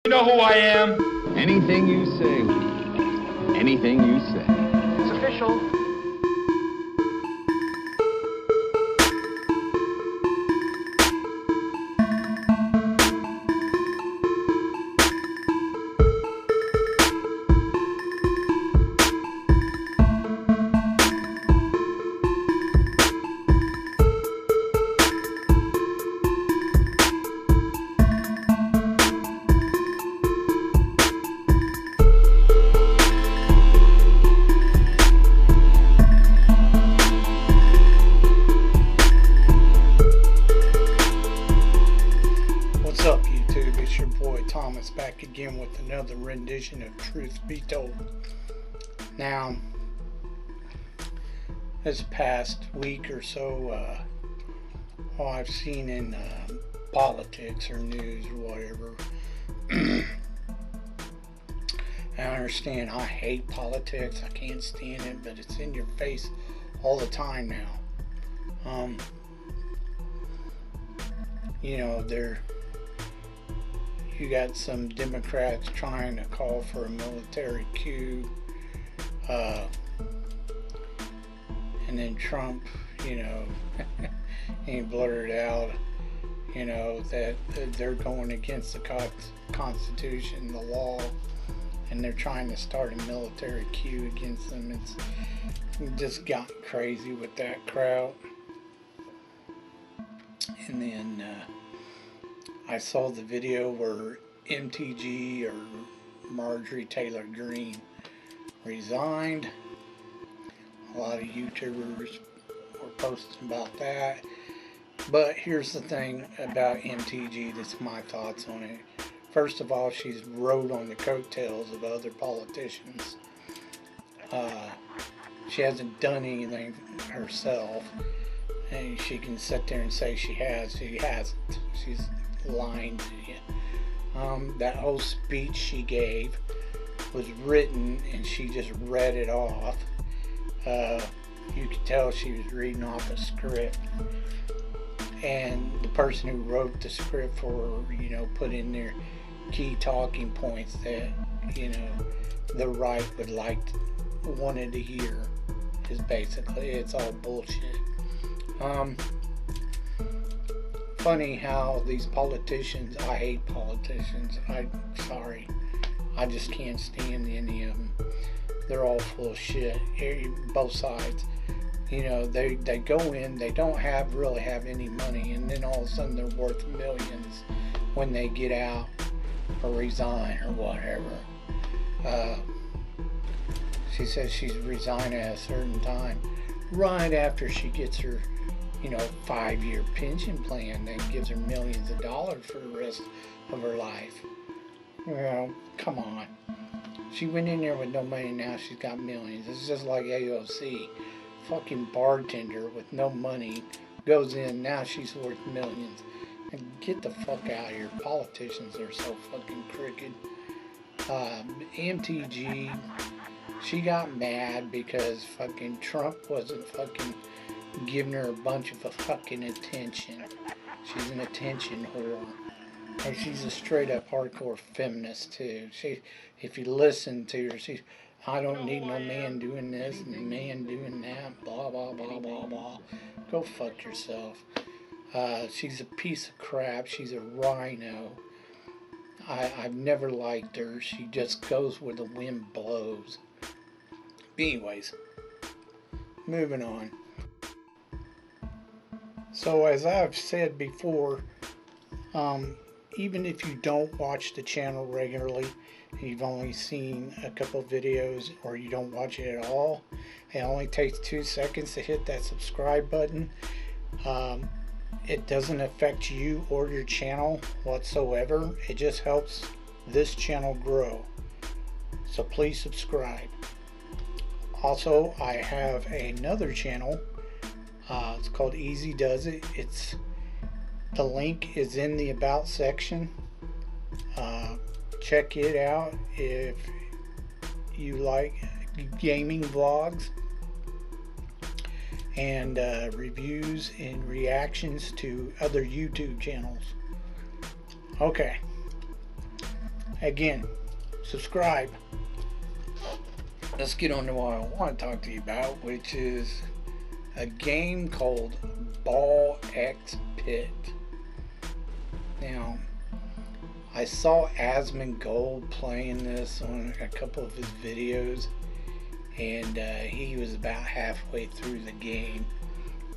You know who I am? Anything you say. Anything you say. It's official. Back again with another rendition of Truth Be Told. Now, this past week or so, all I've seen in politics or news or whatever, I understand I hate politics, I can't stand it, but it's in your face all the time now. You got some Democrats trying to call for a military coup, and then Trump, he blurted out, that they're going against the Constitution, the law, and they're trying to start a military coup against them. It's just gotten crazy with that crowd. And then I saw the video where MTG or Marjorie Taylor Greene resigned. A lot of YouTubers were posting about that. But here's the thing about MTG, that's my thoughts on it. First of all, she's rode on the coattails of other politicians. She hasn't done anything herself. And she can sit there and say she has. She hasn't. She's lying to you. That whole speech she gave was written and she just read it off. You could tell she was reading off a script, and the person who wrote the script for her, put in their key talking points that the right would wanted to hear. Is basically, it's all bullshit. Funny how these politicians, I hate politicians, sorry, I just can't stand any of them. They're all full of shit, both sides. They go in, they don't really have any money, and then all of a sudden they're worth millions when they get out or resign or whatever. She says she's resigning at a certain time, right after she gets her 5-year pension plan that gives her millions of dollars for the rest of her life. Come on. She went in there with no money, now she's got millions. It's just like AOC. Fucking bartender with no money goes in, now she's worth millions. And get the fuck out of here. Politicians are so fucking crooked. MTG, she got mad because fucking Trump wasn't fucking giving her a bunch of fucking attention. She's an attention whore. And she's a straight up hardcore feminist too. If you listen to her, I don't need no man doing this and a man doing that, blah blah blah blah blah. Go fuck yourself. She's a piece of crap. She's a rhino. I've never liked her. She just goes where the wind blows. Anyways, moving on. So as I've said before, even if you don't watch the channel regularly, and you've only seen a couple videos or you don't watch it at all, it only takes 2 seconds to hit that subscribe button. It doesn't affect you or your channel whatsoever. It just helps this channel grow. So please subscribe. Also, I have another channel. It's called Easy Does It. The link is in the About section. Check it out if you like gaming vlogs and reviews and reactions to other YouTube channels. Okay, Again, subscribe. Let's get on to what I want to talk to you about, which is a game called Ball X Pit. Now, I saw Asmongold playing this on a couple of his videos, and he was about halfway through the game.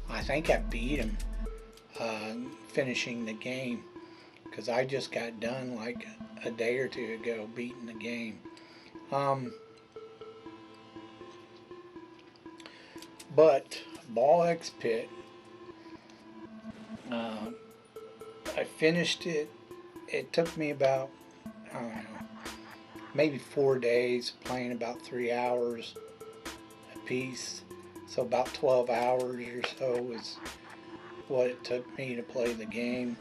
I think I beat him finishing the game, because I just got done like a day or two ago beating the game. But Ball X Pit, I finished it. It took me about, I don't know, maybe 4 days, playing about 3 hours a piece. So about 12 hours or so is what it took me to play the game.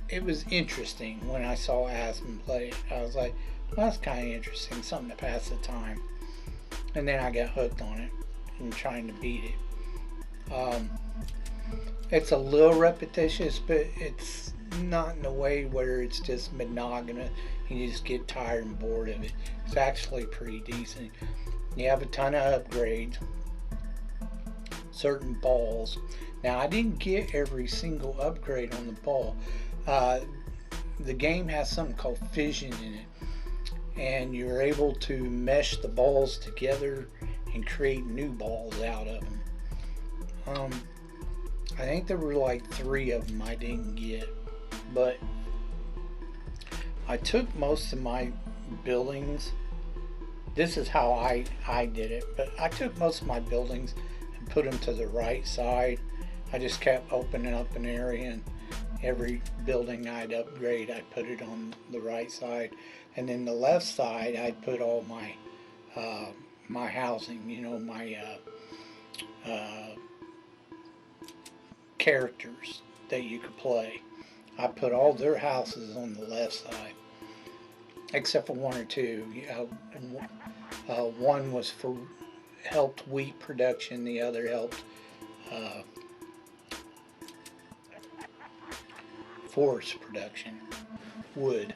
It was interesting when I saw Asmon play it. I was like, well, that's kind of interesting, something to pass the time. And then I got hooked on it and trying to beat it. It's a little repetitious, but it's not in a way where it's just monogamous and you just get tired and bored of it. It's actually pretty decent. You have a ton of upgrades, certain balls. Now, I didn't get every single upgrade on the ball. The game has something called fission in it, and you're able to mesh the balls together and create new balls out of them. I think there were like 3 of them I didn't get, but I took most of my buildings. This is how I did it, but I took most of my buildings and put them to the right side. I just kept opening up an area, and every building I'd upgrade, I put it on the right side, and then the left side I'd put all my my housing, you know, my characters that you could play. I put all their houses on the left side, except for 1 or 2. One was for helped wheat production, the other helped forest production, wood.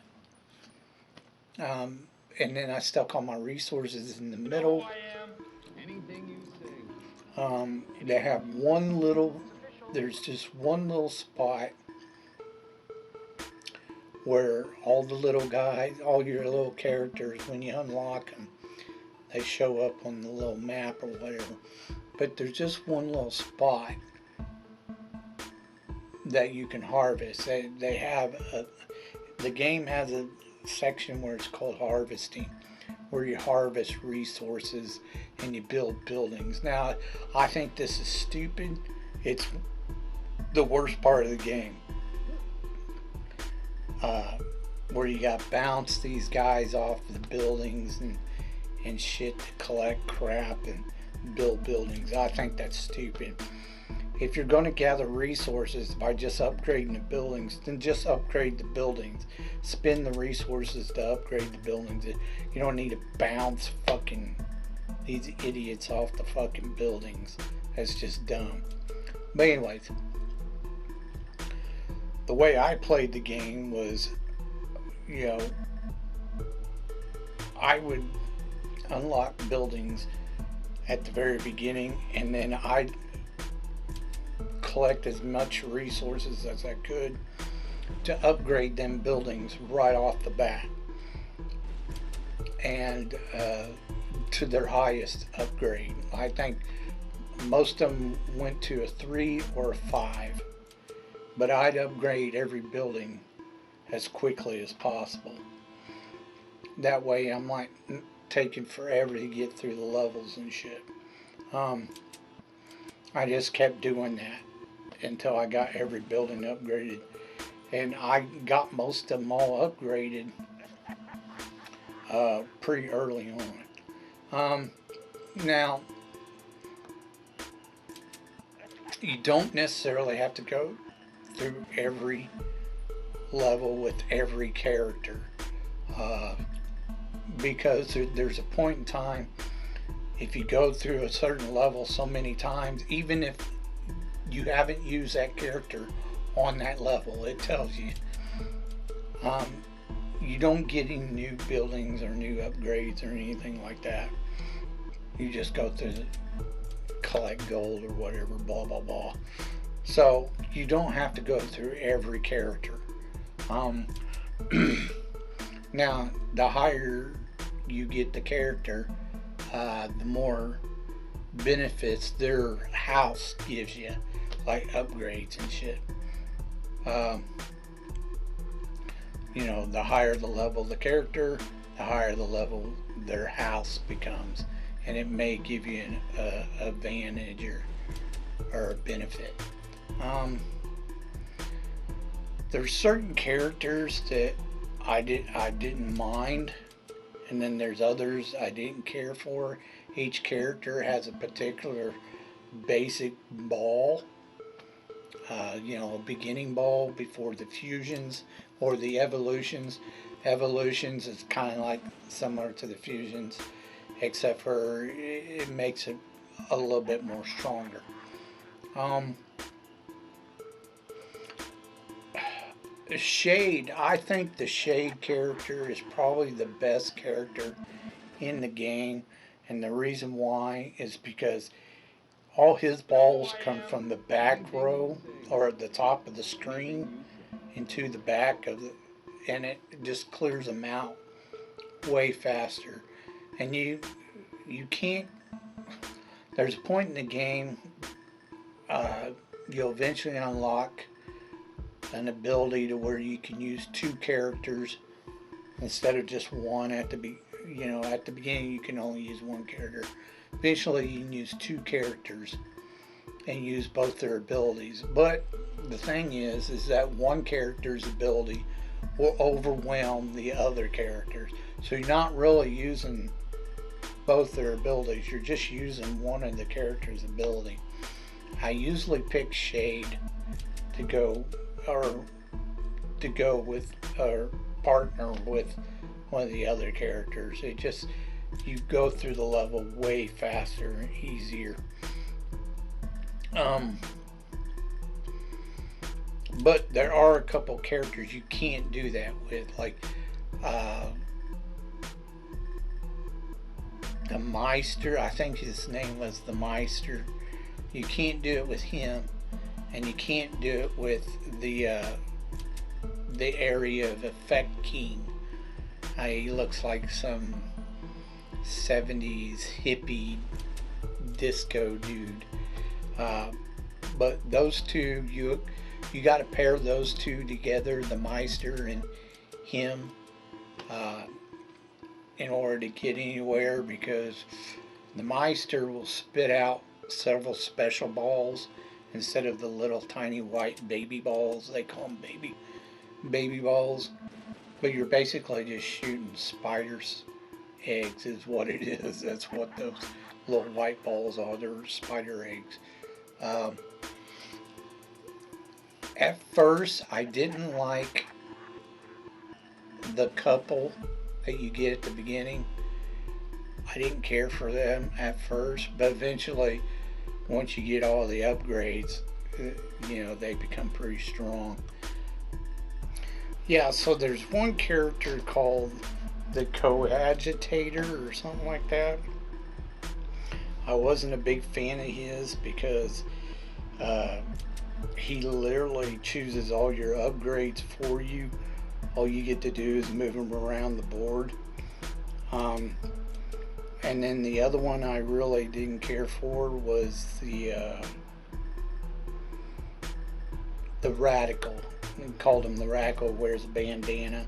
And then I stuck all my resources in the middle. They have there's just one little spot where all the little guys, all your little characters, when you unlock them, they show up on the little map or whatever. But there's just one little spot that you can harvest. They have the game has a section where it's called harvesting, where you harvest resources and you build buildings. Now, I think this is stupid. It's the worst part of the game, where you got to bounce these guys off the buildings and shit to collect crap and build buildings. I think that's stupid. If you're going to gather resources by just upgrading the buildings, then just upgrade the buildings. Spend the resources to upgrade the buildings. You don't need to bounce fucking these idiots off the fucking buildings. That's just dumb. But anyways, the way I played the game was, you know, I would unlock buildings at the very beginning, and then I'd collect as much resources as I could to upgrade them buildings right off the bat, and to their highest upgrade. I think most of them went to a 3 or a 5, but I'd upgrade every building as quickly as possible. That way I'm like taking forever to get through the levels and shit. I just kept doing that until I got every building upgraded, and I got most of them all upgraded pretty early on. Now, you don't necessarily have to go through every level with every character, because there's a point in time, if you go through a certain level so many times, even if you haven't used that character on that level. It tells you. You don't get any new buildings or new upgrades or anything like that. You just go through the collect gold or whatever, blah blah blah. So you don't have to go through every character. Now, the higher you get the character, the more benefits their house gives you, like upgrades and shit. You know, the higher the level of the character, the higher the level their house becomes, and it may give you an advantage or a benefit. There's certain characters that I didn't mind, and then there's others I didn't care for. Each character has a particular basic ball, you know, a beginning ball before the fusions or the evolutions. Evolutions is kind of like similar to the fusions, except for it makes it a little bit more stronger. Shade, I think the Shade character is probably the best character in the game, and the reason why is because all his balls come from the back row or at the top of the screen into the back of the, and it just clears them out way faster. And you can't. There's a point in the game you'll eventually unlock an ability to where you can use two characters instead of just one. At the beginning you can only use one character. Eventually you can use two characters and use both their abilities. But the thing is that one character's ability will overwhelm the other characters. So you're not really using both their abilities. You're just using one of the character's ability. I usually pick Shade to go with or partner with one of the other characters. It just, you go through the level way faster and easier. But there are a couple characters you can't do that with, like the Meister. I think his name was the Meister. You can't do it with him, and you can't do it with the area of Effect King. He looks like some 70s hippie disco dude. But those two, you got to pair those two together, the Meister and him, in order to get anywhere, because the Meister will spit out several special balls instead of the little tiny white baby balls. They call them baby balls, but you're basically just shooting spiders' eggs is what it is. That's what those little white balls are. They're spider eggs. At first I didn't like the couple that you get at the beginning. I didn't care for them at first, but eventually once you get all the upgrades, you know, they become pretty strong. Yeah, so there's one character called the Coadjutator or something like that. I wasn't a big fan of his because he literally chooses all your upgrades for you. All you get to do is move them around the board. And then the other one I really didn't care for was the Radical. We called him the Radical. Wears a bandana.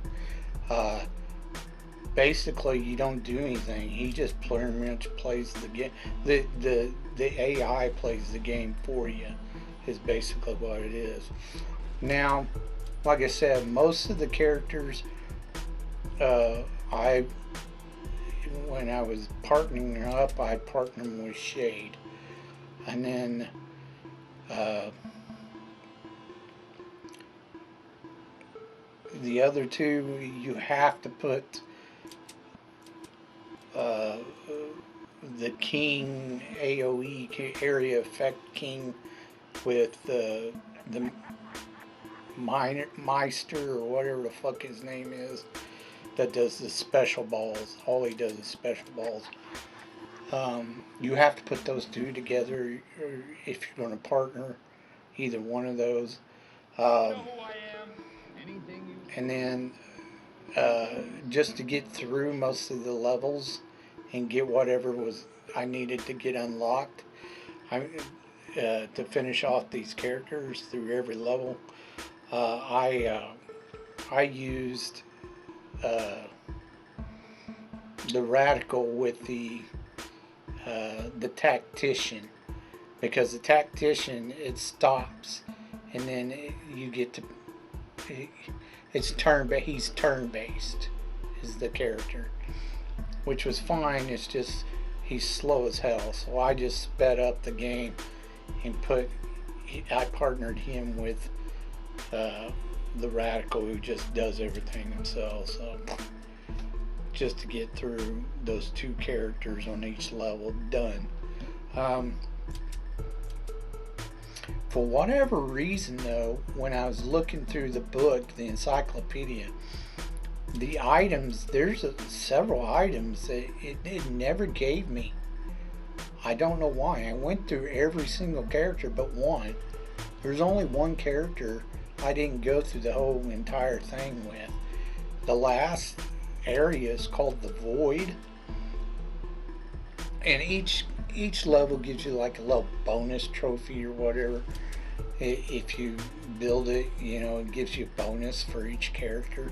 Basically, you don't do anything. He just pretty much plays the game. The AI plays the game for you. Is basically what it is. Now, like I said, most of the characters, when I was partnering up, I partnered them with Shade, and then the other two you have to put the King AOE area effect King with the Meister or whatever the fuck his name is, that does the special balls. All he does is special balls. You have to put those two together if you're going to partner either one of those. And then just to get through most of the levels and get whatever was I needed to get unlocked, to finish off these characters through every level, I used the radical with the tactician, because the tactician, it stops and then you get to he's turn based is the character, which was fine. It's just he's slow as hell, so I just sped up the game and I partnered him with the radical, who just does everything himself. So just to get through those two characters on each level done. For whatever reason, though, when I was looking through the book, the encyclopedia, the items, there's several items that it never gave me. I don't know why. I went through every single character but one. There's only one character I didn't go through the whole entire thing with. The last area is called the Void, and each level gives you like a little bonus trophy or whatever. If you build it, it gives you a bonus for each character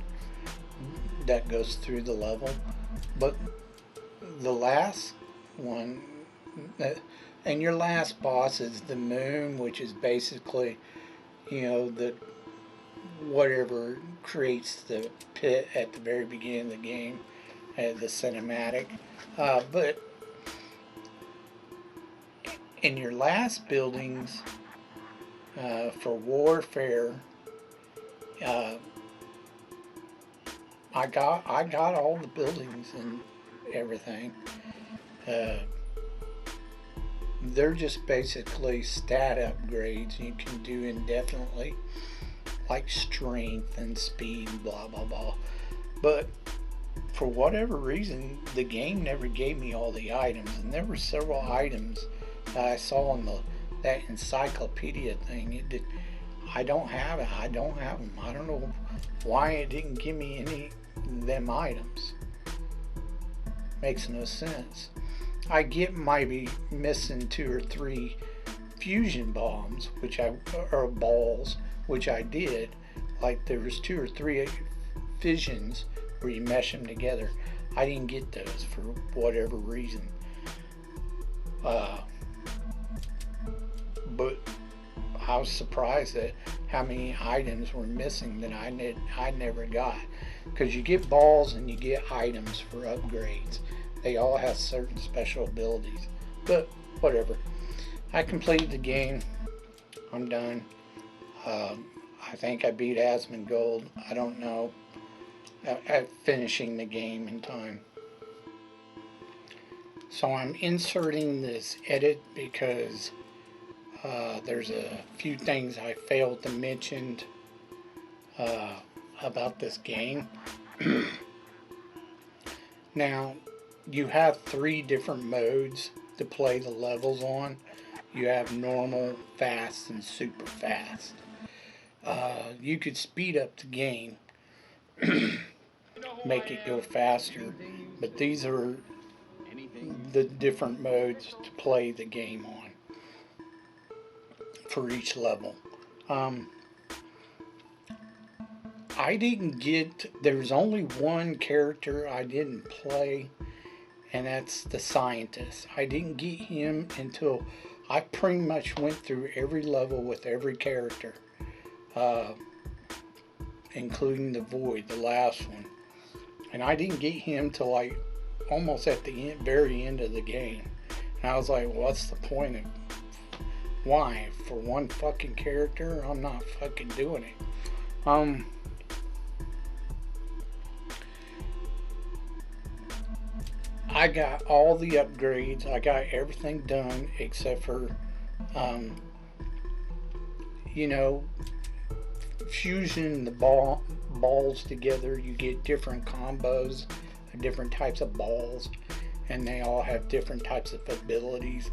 that goes through the level. But the last one, and your last boss is the Moon, which is basically, the whatever creates the pit at the very beginning of the game, the cinematic. But in your last buildings, for warfare, I got all the buildings and everything. They're just basically stat upgrades you can do indefinitely, like strength and speed and blah blah blah. But for whatever reason, the game never gave me all the items, and there were several items that I saw in that encyclopedia thing. I don't have it. I don't have them. I don't know why it didn't give me any of them items. Makes no sense. I get maybe missing 2 or 3 fusion bombs, or balls, which I did. Like there was 2 or 3 fissions where you mesh them together. I didn't get those for whatever reason. But I was surprised at how many items were missing that I never got. Because you get balls and you get items for upgrades. They all have certain special abilities. But whatever. I completed the game. I'm done. I think I beat Asmongold. I don't know. At finishing the game in time. So I'm inserting this edit because there's a few things I failed to mention about this game. Now, you have 3 different modes to play the levels on. You have normal, fast, and super fast. You could speed up the game, make it go faster, but these are the different modes to play the game on for each level. There's only one character I didn't play, and that's the scientist. I didn't get him until I pretty much went through every level with every character, including the Void, the last one. And I didn't get him till like almost at the very end of the game. And I was like, what's the point of why? For one fucking character? I'm not fucking doing it. I got all the upgrades. I got everything done except for, fusion the balls together, you get different combos, different types of balls, and they all have different types of abilities.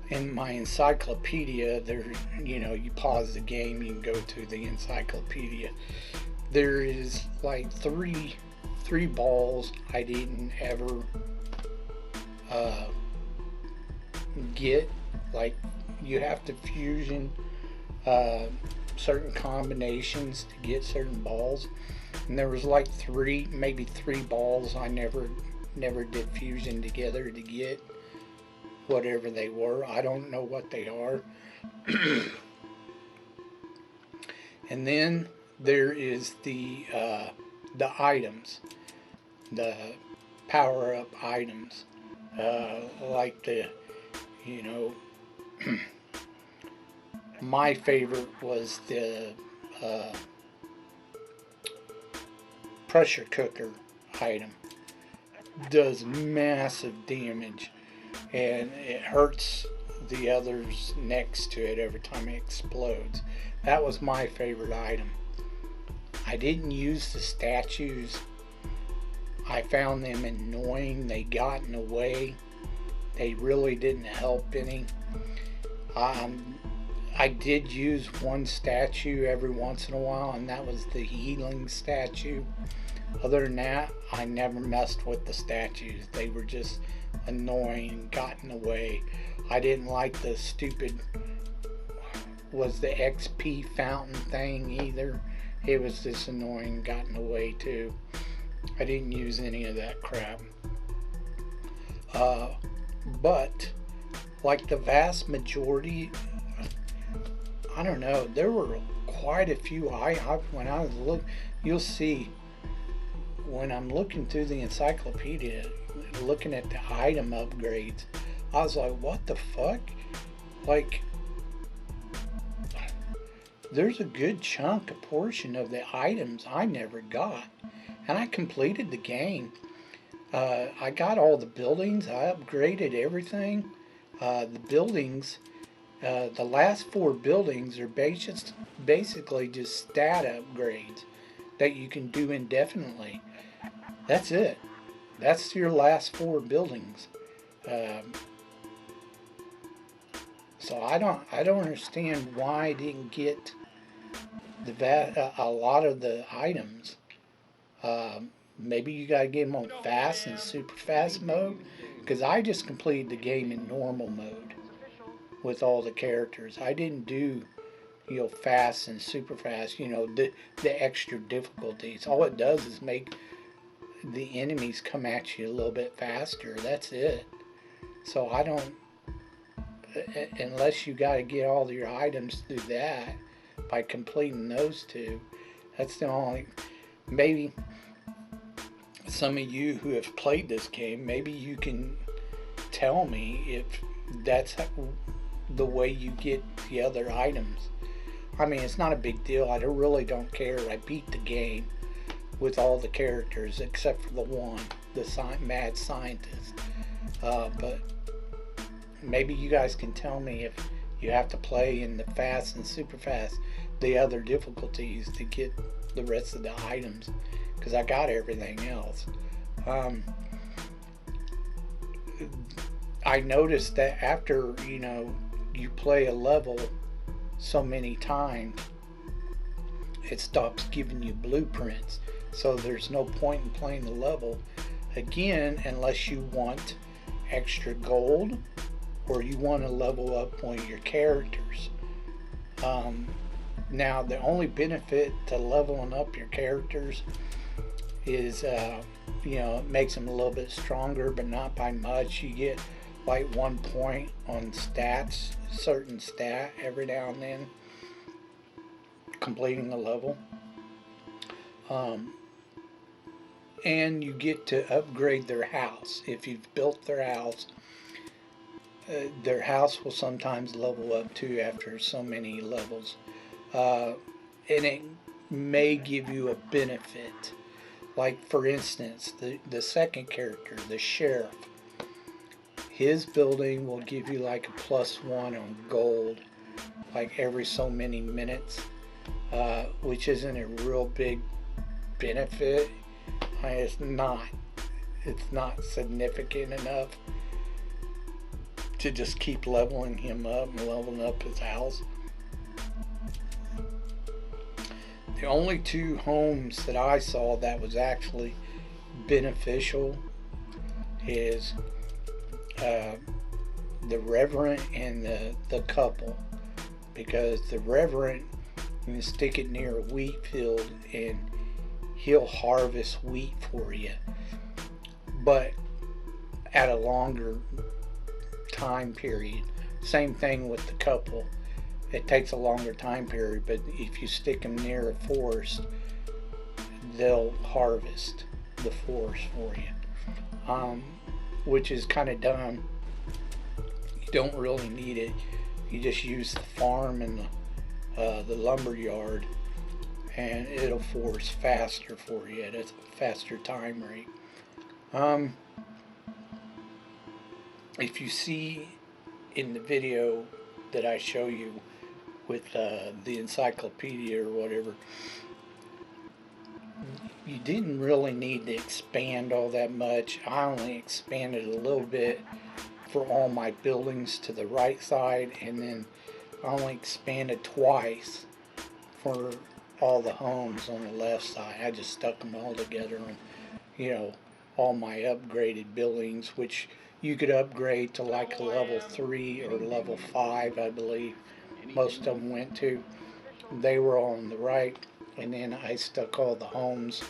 In my encyclopedia, there, you pause the game, you can go to the encyclopedia. There is like three balls I didn't ever get. Like, you have to fusion certain combinations to get certain balls, and there was like maybe three balls I never did fusion together to get whatever they were. I don't know what they are. And then there is the items, the power-up items, like the, my favorite was the pressure cooker item. Does massive damage, and it hurts the others next to it every time it explodes. That was my favorite item. I didn't use the statues. I found them annoying. They got in the way. They really didn't help any. I did use one statue every once in a while, and that was the healing statue. Other than that, I never messed with the statues. They were just annoying, got in the way. I didn't like the stupid, was the XP fountain thing either. It was just annoying, got in the way too. I didn't use any of that crap. But like the vast majority, I don't know, there were quite a few. When I was you'll see when I'm looking through the encyclopedia, looking at the item upgrades, I was like, what the fuck? Like, there's a good chunk, a portion of the items I never got. And I completed the game. I got all the buildings. I upgraded everything. The buildings, the last 4 buildings are basically just stat upgrades that you can do indefinitely. That's it. That's your last 4 buildings. So I don't understand why I didn't get a lot of the items. Maybe you gotta get them on fast and super fast mode, because I just completed the game in normal mode with all the characters. I didn't do fast and super fast, the extra difficulties. All it does is make the enemies come at you a little bit faster. That's it. So I don't, unless you got to get all your items through that by completing those 2. That's the only, maybe some of you who have played this game, maybe you can tell me if that's the way you get the other items. I mean, it's not a big deal. I really don't care. I beat the game with all the characters except for the one, the mad scientist. But maybe you guys can tell me if you have to play in the fast and super fast, the other difficulties to get the rest of the items, because I got everything else. I noticed that after you play a level so many times, it stops giving you blueprints, so there's no point in playing the level again unless you want extra gold or you want to level up one of your characters. Now the only benefit to leveling up your characters is it makes them a little bit stronger, but not by much. You get like 1 point on stats, certain stat every now and then, completing a level. And you get to upgrade their house. If you've built their house will sometimes level up too after so many levels. And it may give you a benefit. Like, for instance, the second character, the sheriff, his building will give you like a +1 on gold like every so many minutes, which isn't a real big benefit. It's not significant enough to just keep leveling him up and leveling up his house. The only two homes that I saw that was actually beneficial is the Reverend and the couple, because the Reverend, you can stick it near a wheat field and he'll harvest wheat for you, but at a longer time period. Same thing with the couple. It takes a longer time period, but if you stick them near a forest, they'll harvest the forest for you, which is kind of dumb. You don't really need it. You just use the farm and the lumber yard, and it'll forest faster for you at a faster time rate. If you see in the video that I show you with the encyclopedia or whatever, you didn't really need to expand all that much. I only expanded a little bit for all my buildings to the right side, and then I only expanded twice for all the homes on the left side. I just stuck them all together on, all my upgraded buildings, which you could upgrade to like a level 3 or level 5, I believe most of them went to. They were all on the right, and then I stuck all the homes,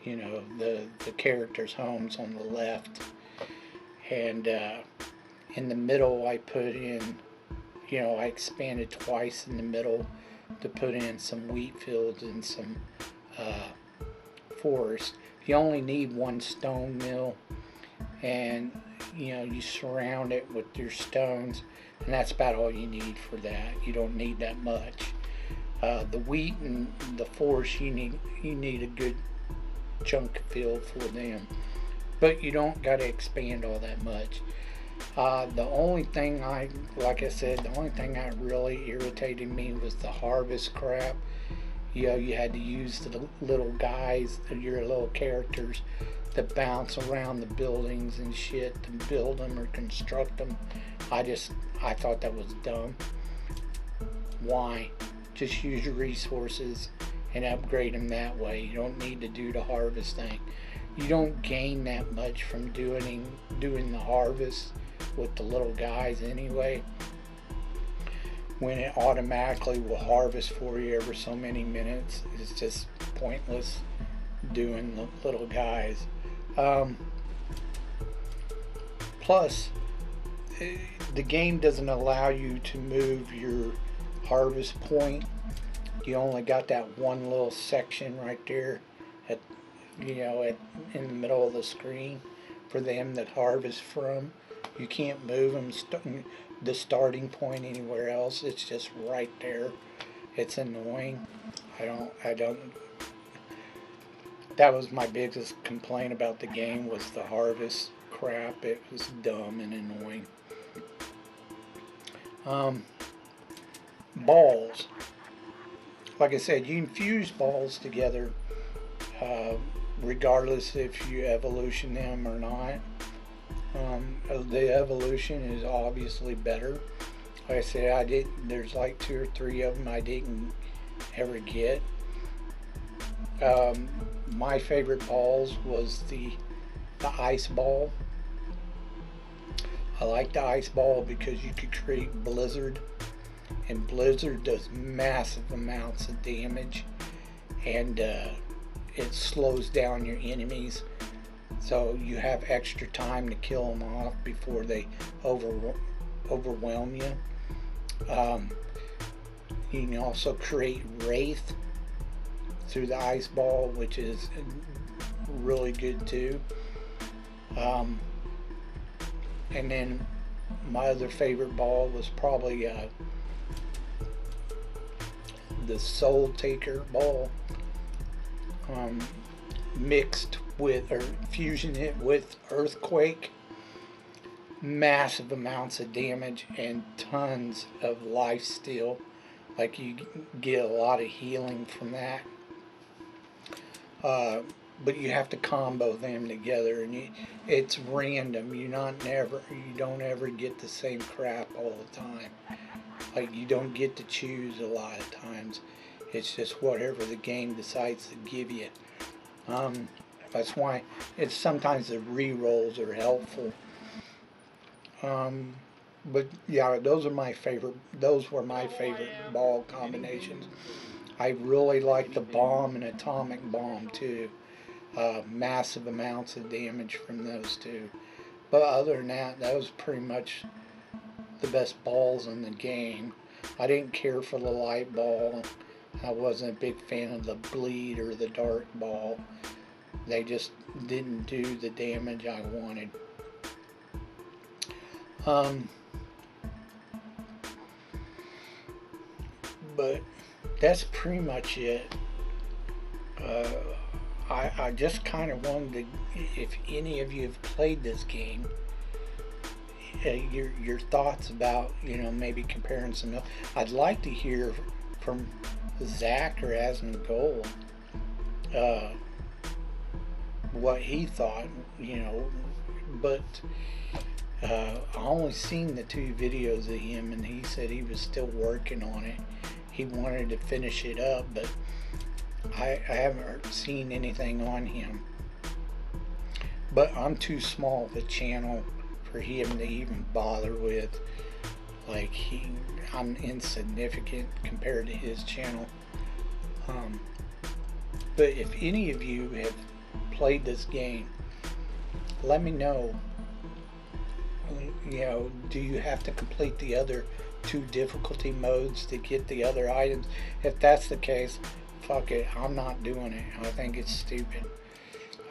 the characters' homes on the left, and in the middle I put in, I expanded twice in the middle to put in some wheat fields and some forest. You only need one stone mill, and you surround it with your stones, and that's about all you need for that. You don't need that much. The wheat and the forest, you need a good chunk of field for them, but you don't got to expand all that much. The only thing like I said, the only thing that really irritated me was the harvest crap. You had to use the little guys, your little characters, that bounce around the buildings and shit to build them or construct them. I thought that was dumb. Why? Just use your resources and upgrade them that way. You don't need to do the harvest thing. You don't gain that much from doing the harvest with the little guys anyway, when it automatically will harvest for you every so many minutes. It's just pointless doing the little guys. Plus, the game doesn't allow you to move your harvest point. You only got that one little section right there in the middle of the screen for them that harvest from. You can't move them the starting point anywhere else. It's just right there. It's annoying. I don't. That was my biggest complaint about the game, was the harvest crap. It was dumb and annoying. Balls. Like I said, you can fuse balls together regardless if you evolution them or not. The evolution is obviously better. Like I said, there's like 2 or 3 of them I didn't ever get. My favorite balls was the ice ball. I like the ice ball because you could create blizzard, and blizzard does massive amounts of damage, and it slows down your enemies, so you have extra time to kill them off before they overwhelm you. You can also create wraith through the ice ball, which is really good too. And then my other favorite ball was probably the Soul Taker ball, mixed with, or fusion it with Earthquake. massive amounts of damage and tons of life steal. Like you get a lot of healing from that. But you have to combo them together, and it's random. You don't ever get the same crap all the time. Like you don't get to choose a lot of times. It's just whatever the game decides to give you. That's why it's sometimes the re-rolls are helpful. But yeah, those were my favorite ball combinations. I really like the bomb and atomic bomb too. Massive amounts of damage from those two. But other than that, that was pretty much the best balls in the game. I didn't care for the light ball. I wasn't a big fan of the bleed or the dark ball. They just didn't do the damage I wanted. But that's pretty much it. I just kind of wanted to, if any of you have played this game, your thoughts about, maybe comparing some. I'd like to hear from Zach or Asmongold what he thought, but I only seen the 2 videos of him, and he said he was still working on it. He wanted to finish it up, but I haven't seen anything on him. But I'm too small of a channel for him to even bother with. Like, I'm insignificant compared to his channel. But if any of you have played this game, let me know. Do you have to complete the other 2 difficulty modes to get the other items? If that's the case, fuck it, I'm not doing it. I think it's stupid.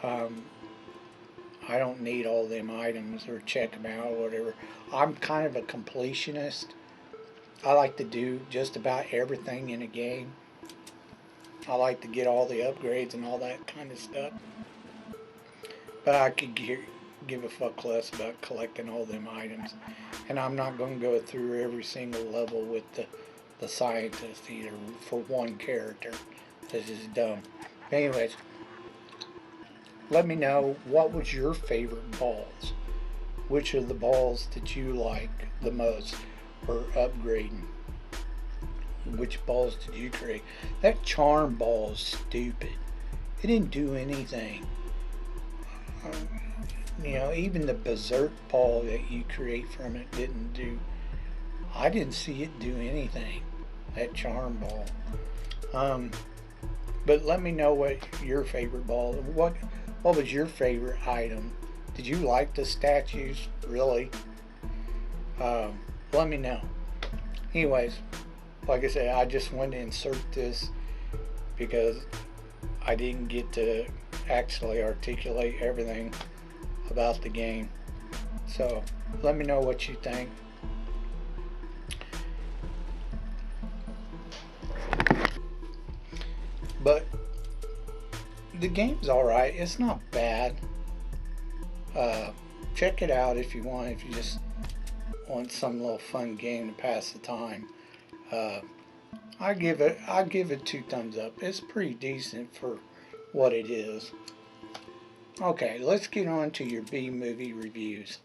I don't need all them items or check them out or whatever. I'm kind of a completionist. I like to do just about everything in a game. I like to get all the upgrades and all that kind of stuff. But I could give a fuck less about collecting all them items. And I'm not going to go through every single level with the scientist either for one character. This is dumb. Anyways, let me know, what was your favorite balls? Which of the balls did you like the most for upgrading? Which balls did you create? That charm ball is stupid. It didn't do anything. Even the berserk ball that you create from it didn't do. I didn't see it do anything. That charm ball. But let me know what your favorite ball. What was your favorite item? Did you like the statues? Really? Let me know. Anyways, like I said, I just wanted to insert this because I didn't get to actually articulate everything about the game. So let me know what you think. But the game's alright. It's not bad. Check it out if you want. If you just want some little fun game to pass the time. I give it 2 thumbs up. It's pretty decent for what it is. Okay, let's get on to your B movie reviews.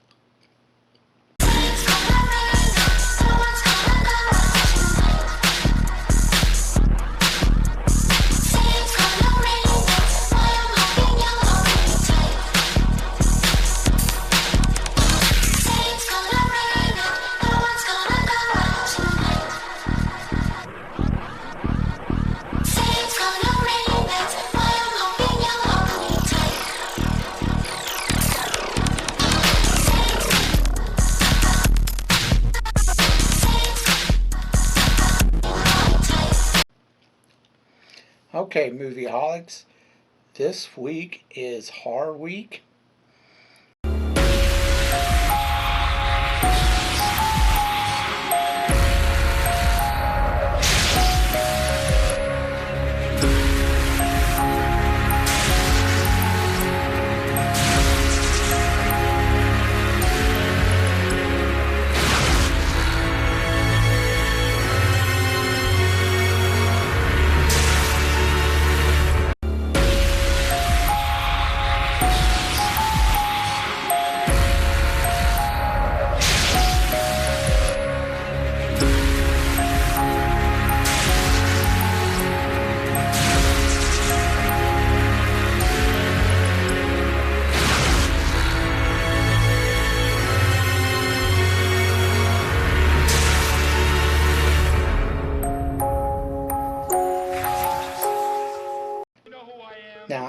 Okay, Movieholics, this week is Horror Week.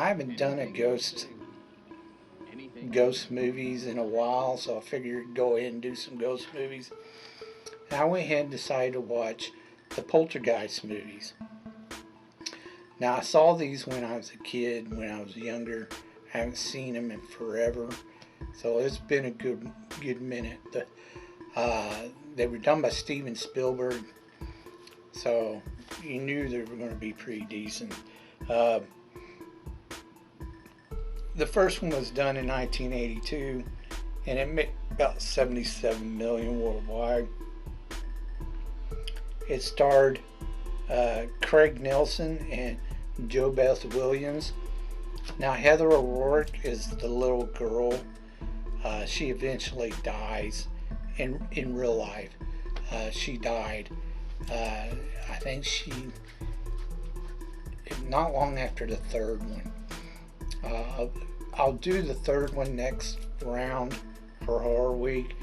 I haven't done a ghost movies in a while, so I figured go ahead and do some ghost movies. And I went ahead and decided to watch the Poltergeist movies. Now I saw these when I was a kid, when I was younger. I haven't seen them in forever, so it's been a good minute. They were done by Steven Spielberg, so you knew they were going to be pretty decent. The first one was done in 1982, and it made about 77 million worldwide. It starred Craig Nelson and Jo Beth Williams. Now Heather O'Rourke is the little girl. She eventually dies in real life. She died. I think not long after the third one. I'll do the third one next round for Horror Week,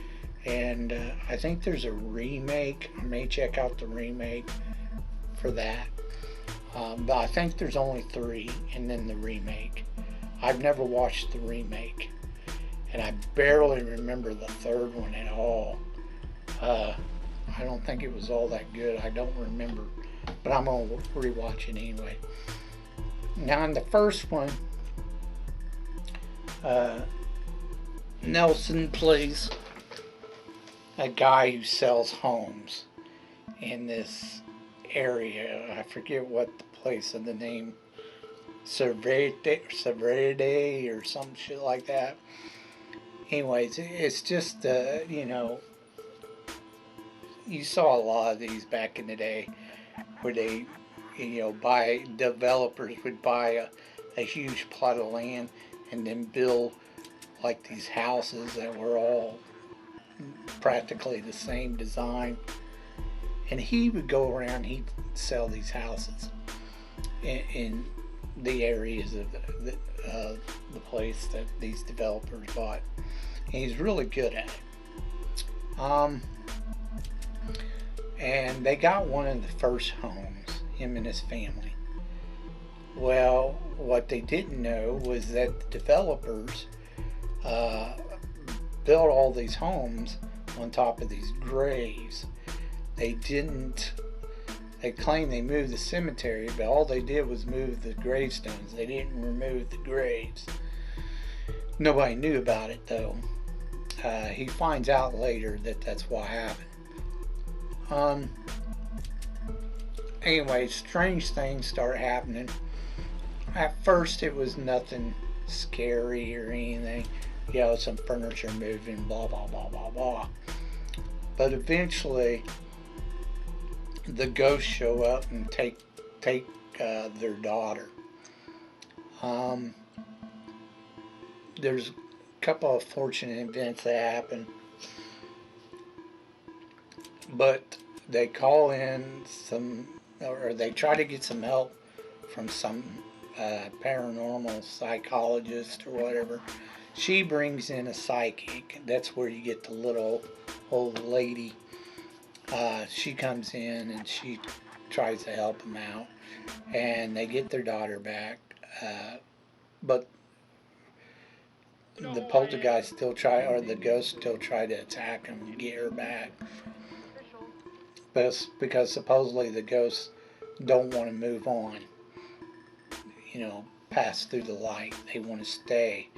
and I think there's a remake. I may check out the remake for that. But I think there's only 3 and then the remake. I've never watched the remake, and I barely remember the third one at all. I don't think it was all that good. I don't remember, but I'm going to rewatch it anyway. Now in the first one, Nelson plays a guy who sells homes in this area. I forget what the place of the name, Severide or some shit like that. Anyways, it's just you saw a lot of these back in the day, where they developers would buy a huge plot of land and then build like these houses that were all practically the same design. And he would go around, he'd sell these houses in the areas of the place that these developers bought. And he's really good at it. And they got one of the first homes, him and his family. Well, what they didn't know was that the developers built all these homes on top of these graves. They claimed they moved the cemetery, but all they did was move the gravestones. They didn't remove the graves. Nobody knew about it, though. He finds out later that that's what happened. Anyway, strange things start happening. At first it was nothing scary or anything. Some furniture moving, blah, blah, blah, blah, blah. But eventually the ghosts show up and take their daughter. There's a couple of fortunate events that happen. But they call in they try to get some help from some paranormal psychologist or whatever. She brings in a psychic. That's where you get the little old lady. She comes in and she tries to help them out, and they get their daughter back. But the poltergeist the ghost still try to attack them and get her back. But because supposedly the ghosts don't want to move on, pass through the light. They want to stay.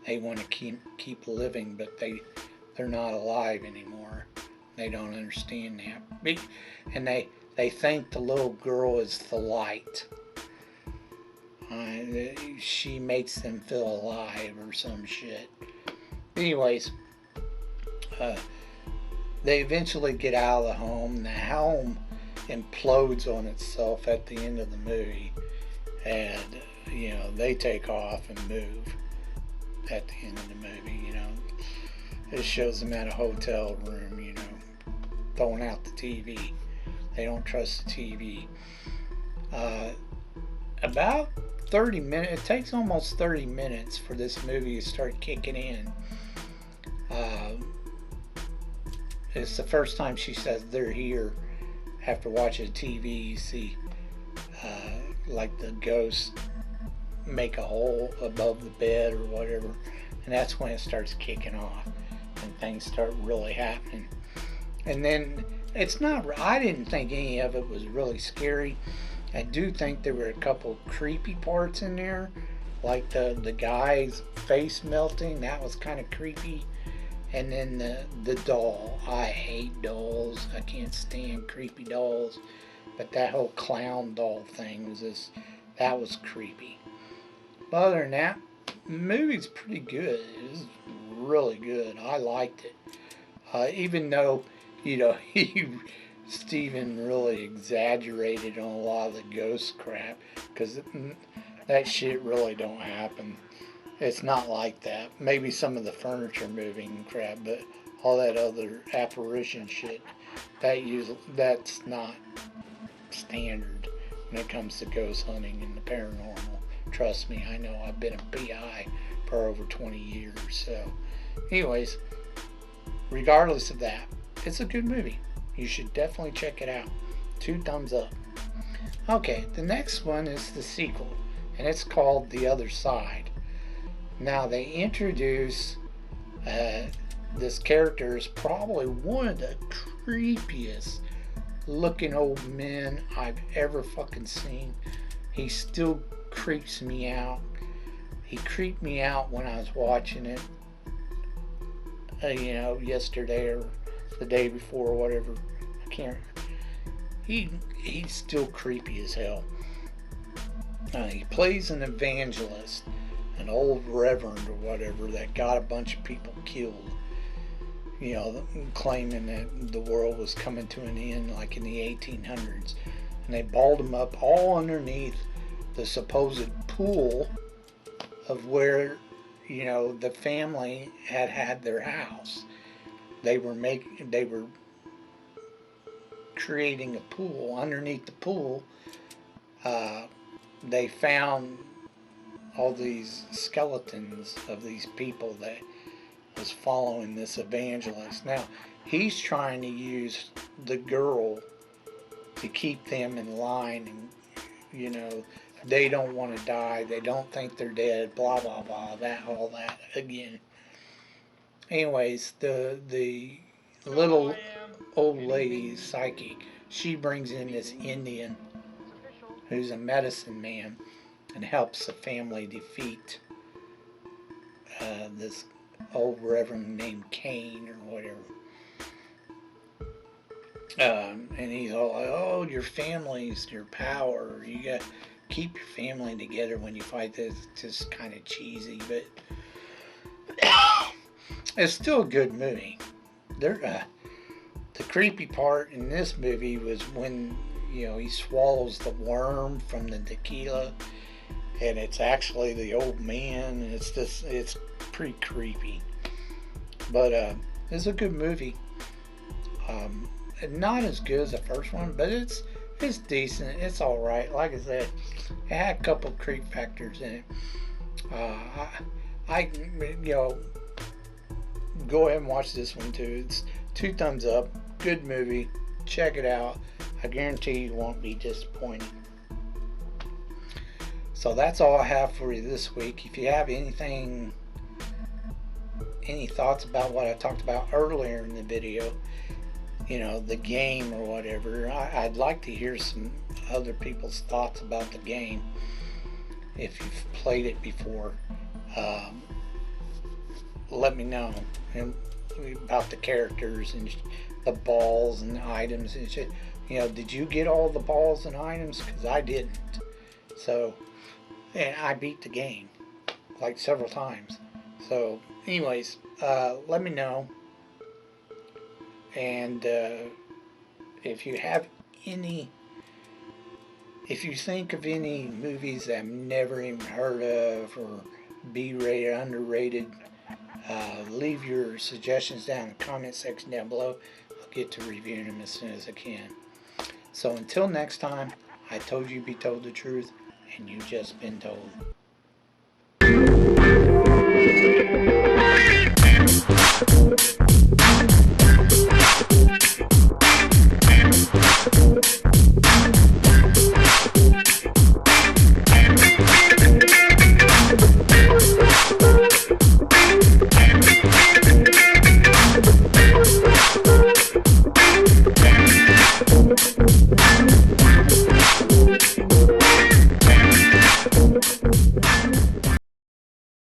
They want to keep living, but they're not alive anymore. They don't understand that. And they think the little girl is the light. She makes them feel alive or some shit. Anyways, they eventually get out of the home. The home implodes on itself at the end of the movie, and they take off and move at the end of the movie. It shows them at a hotel room, throwing out the TV. They don't trust the TV. About 30 minutes. It takes almost 30 minutes for this movie to start kicking in. It's the first time she says they're here. After watching TV, you see like the ghost make a hole above the bed or whatever, and that's when it starts kicking off and things start really happening. And then it's not, I didn't think any of it was really scary. I do think there were a couple creepy parts in there, like the guy's face melting. That was kind of creepy. And then the doll. I hate dolls. I can't stand creepy dolls. But that whole clown doll thing was just, that was creepy. But other than that, the movie's pretty good. It was really good. I liked it. Even though, you know, Steven really exaggerated on a lot of the ghost crap, because that shit really don't happen. It's not like that. Maybe some of the furniture moving and crap, but all that other apparition shit, that's not standard when it comes to ghost hunting and the paranormal. Trust me, I know. I've been a PI for over 20 years. So, anyways, regardless of that, it's a good movie. You should definitely check it out. 2 thumbs up. Okay, the next one is the sequel, and it's called The Other Side. Now, they introduce this character is probably one of the creepiest looking old men I've ever fucking seen. He still creeps me out. He creeped me out when I was watching it, you know, yesterday or the day before or whatever. I can't. He's still creepy as hell. He plays an evangelist, an old reverend or whatever that got a bunch of people killed, you know, claiming that the world was coming to an end like in the 1800s. And they balled him up all underneath the supposed pool of where, you know, the family had their house. They were creating a pool. Underneath the pool, they found all these skeletons of these people that was following this evangelist. Now, he's trying to use the girl to keep them in line, and, you know, they don't want to die, they don't think they're dead, blah blah blah, all that again. Anyways, the little old lady psychic, she brings in this Indian who's a medicine man and helps the family defeat this old reverend named Cain or whatever. And he's all like, oh, your family's your power. You got to keep your family together when you fight this. It's just kind of cheesy, but it's still a good movie. The creepy part in this movie was when, you know, he swallows the worm from the tequila, and it's actually the old man. It's pretty creepy, but it's a good movie. Not as good as the first one, but it's decent. It's all right. Like I said, it had a couple creep factors in it. I you know, go ahead and watch this one too. It's 2 thumbs up. Good movie. Check it out. I guarantee you won't be disappointed. So that's all I have for you this week. If you have any thoughts about what I talked about earlier in the video, you know, the game or whatever, I'd like to hear some other people's thoughts about the game. If you've played it before, let me know about the characters and the balls and the items and shit. You know, did you get all the balls and items? Because I didn't. So, and I beat the game like several times. So, anyways, let me know. And if you have any, if you think of any movies that I've never even heard of, or B-rated, underrated, leave your suggestions down in the comment section down below. I'll get to reviewing them as soon as I can. So until next time, I told you be told the truth, and you've just been told.